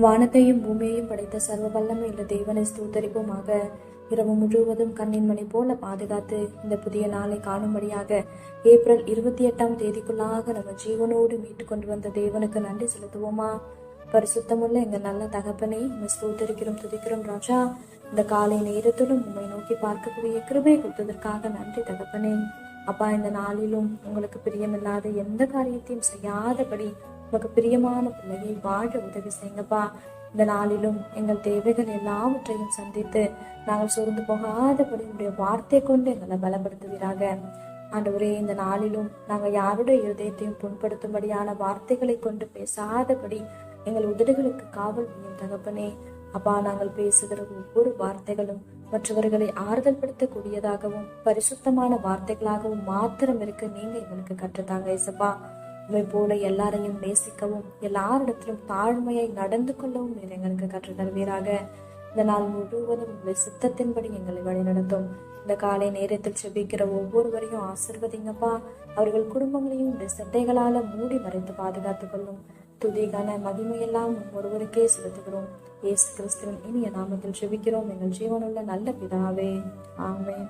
வானத்தையும் பூமியையும் படைத்த சர்வ வல்லமை உள்ள தேவனை ஸ்தோத்தரிப்போமாக. இரவு முழுவதும் கண்ணின் மணி போல பாதுகாத்து இந்த புதிய நாளை காணும்படியாக ஏப்ரல் 28ஆம் தேதிக்குள்ளாக நம்ம ஜீவனோடு மீட்டு கொண்டு வந்த தேவனுக்கு நன்றி செலுத்துவோமா? பரிசுத்தமுள்ள எங்க நல்ல தகப்பனை நம்ம ஸ்தோத்தரிக்கிறோம், துதிக்கிறோம் ராஜா. இந்த காலை நேரத்திலும் உண்மை நோக்கி பார்க்கக்கூடிய கிருபை கொடுத்ததற்காக நன்றி தகப்பனே. அப்பா, இந்த நாளிலும் உங்களுக்கு பிரியமில்லாத எந்த காரியத்தையும் செய்யாதபடி உங்களுக்கு பிரியமான பிள்ளையை வாழ உதவி செய்யுங்கப்பா. இந்த நாளிலும் எங்கள் தேவைகள் எல்லாவற்றையும் சந்தித்து நாங்கள் சோர்ந்து போகாதபடி உடைய வார்த்தை கொண்டு எங்களை பலப்படுத்துவீராக. ஆண்டவரே, இந்த நாளிலும் நாங்கள் யாருடைய இதயத்தையும் புண்படுத்தும்படியான வார்த்தைகளை கொண்டு பேசாதபடி எங்கள் உதடுகளுக்கு காவல் புரியும் தகப்பனே. அப்பா, நாங்கள் பேசுகிற ஒவ்வொரு வார்த்தைகளும் மற்றவர்களை ஆறுதல் படுத்தக்கூடியதாகவும் பரிசுத்தமான வார்த்தைகளாகவும் மாத்திரம் இருக்க நீங்க எங்களுக்கு கற்றுத்தாங்க இசப்பா. உண்மை போல எல்லாரையும் நேசிக்கவும் எல்லாரிடத்திலும் தாழ்மையை நடந்து கொள்ளவும் நீர் எங்களுக்கு கற்று தருவீராக. இந்த நாள் முழுவதும் உங்களுடைய சித்தத்தின்படி எங்களை வழிநடத்தும். இந்த காலை நேரத்தில் செபிக்கிற ஒவ்வொருவரையும் ஆசிர்வதிங்கப்பா. அவர்கள் குடும்பங்களையும் இந்த சட்டைகளால மூடி மறைத்து பாதுகாத்துக் கொள்ளும். துதிகான மகிமையெல்லாம் ஒருவருக்கே செலுத்துகிறோம். இயேசு கிறிஸ்துவின் இனிய நாமத்தில் செபிக்கிறோம் எங்கள் ஜீவனுள்ள நல்ல பிதாவே, ஆமென்.